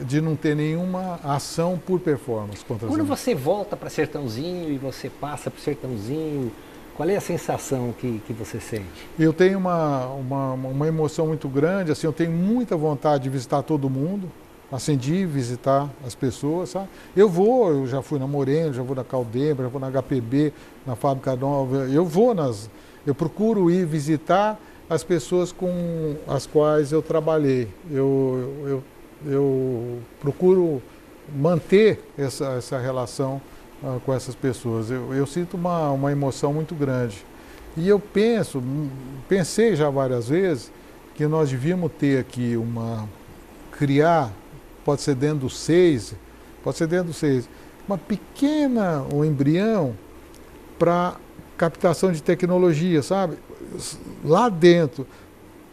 de não ter nenhuma ação por performance contra a Zanini. Quando você volta para Sertãozinho e você passa para o Sertãozinho, qual é a sensação que você sente? Eu tenho uma emoção muito grande, assim, eu tenho muita vontade de visitar todo mundo, assim, de visitar as pessoas, sabe? Eu já fui na Moreno, já vou na Caldembra, já vou na HPB, na Fábrica Nova, eu procuro ir visitar as pessoas com as quais eu trabalhei. Eu procuro manter essa relação com essas pessoas. Eu sinto uma emoção muito grande. E eu pensei já várias vezes que nós devíamos ter aqui criar, pode ser dentro do SEIS, um embrião para captação de tecnologia, sabe? Lá dentro,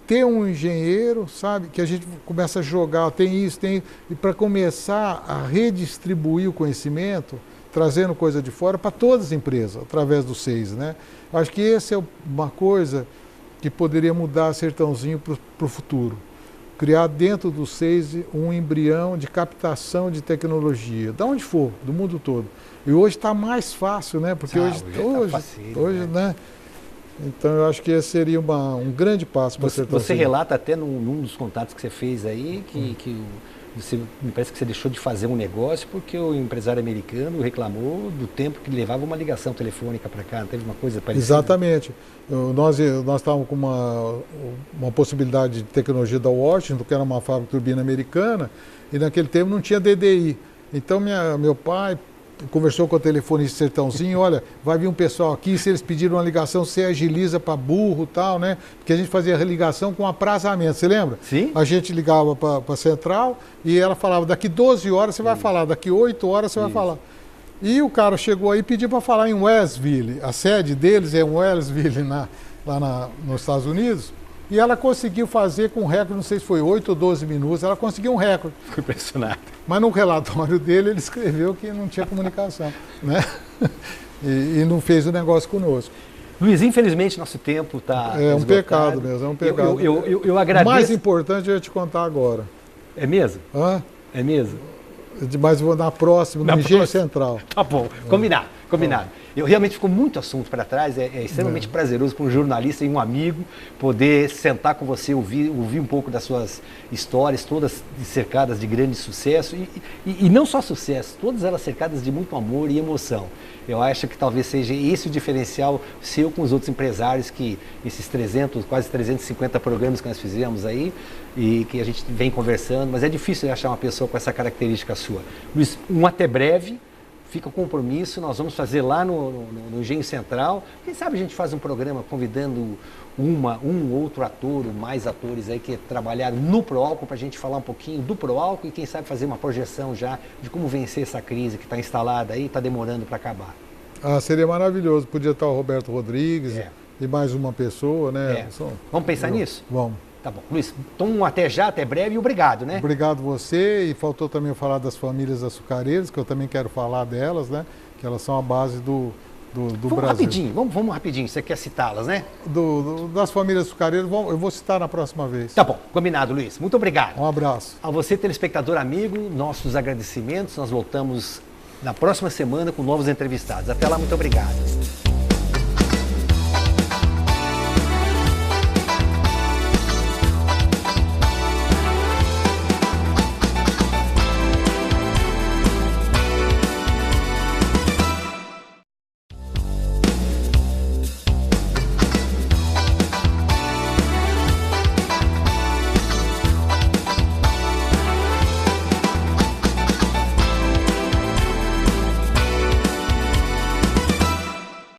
ter um engenheiro, sabe, que a gente começa a jogar, tem isso, e para começar a redistribuir o conhecimento, trazendo coisa de fora para todas as empresas, através do SEIS, né? Acho que essa é uma coisa que poderia mudar Sertãozinho para o futuro. Criar dentro do SEIS um embrião de captação de tecnologia, de onde for, do mundo todo. E hoje está mais fácil, né? Porque hoje, né? Então eu acho que esse seria um grande passo para Sertãozinho. Você relata até num dos contatos que você fez aí que me parece que você deixou de fazer um negócio porque o empresário americano reclamou do tempo que levava uma ligação telefônica para cá, não teve uma coisa parecida? Exatamente. Nós estávamos com uma possibilidade de tecnologia da Washington, que era uma fábrica de turbina americana, e naquele tempo não tinha DDI. Então meu pai conversou com o telefonista de Sertãozinho, olha, vai vir um pessoal aqui, se eles pediram uma ligação, você agiliza para burro e tal, né? Porque a gente fazia a ligação com aprazamento, você lembra? Sim. A gente ligava para a central e ela falava, daqui 12 horas você vai falar, daqui 8 horas você vai falar. E o cara chegou aí e pediu para falar em Westville, a sede deles é em Westville, lá nos Estados Unidos, e ela conseguiu fazer com um recorde, não sei se foi 8 ou 12 minutos, ela conseguiu um recorde. Fico impressionado. Mas no relatório dele, ele escreveu que não tinha comunicação, né? E não fez o negócio conosco. Luiz, infelizmente nosso tempo está É um pecado mesmo, é um pecado. Eu agradeço. O mais importante eu ia te contar agora. É mesmo? Hã? É mesmo? Mas vou na próxima, no Engenho Central. Tá bom, combinado. Combinado. Eu realmente fico muito assunto para trás, é extremamente prazeroso para um jornalista e um amigo poder sentar com você, ouvir um pouco das suas histórias, todas cercadas de grande sucesso e não só sucesso, todas elas cercadas de muito amor e emoção. Eu acho que talvez seja esse o diferencial seu com os outros empresários que esses 300, quase 350 programas que nós fizemos aí e que a gente vem conversando, mas é difícil achar uma pessoa com essa característica sua. Luiz, até breve. Fica o compromisso, nós vamos fazer lá no Engenho Central. Quem sabe a gente faz um programa convidando um outro ator, ou mais atores aí que trabalharam no Proálcool, para a gente falar um pouquinho do Proálcool e quem sabe fazer uma projeção já de como vencer essa crise que está instalada aí e está demorando para acabar. Seria maravilhoso. Podia estar o Roberto Rodrigues e mais uma pessoa, né? Vamos pensar nisso? Vamos. Tá bom. Luiz, então até já, até breve e obrigado, né? Obrigado você, e faltou também falar das famílias açucareiras, que eu também quero falar delas, né? Que elas são a base do Brasil. Rapidinho, vamos rapidinho, você quer citá-las, né? Das famílias açucareiras, eu vou citar na próxima vez. Tá bom, combinado, Luiz. Muito obrigado. Um abraço. A você, telespectador amigo, nossos agradecimentos. Nós voltamos na próxima semana com novos entrevistados. Até lá, muito obrigado.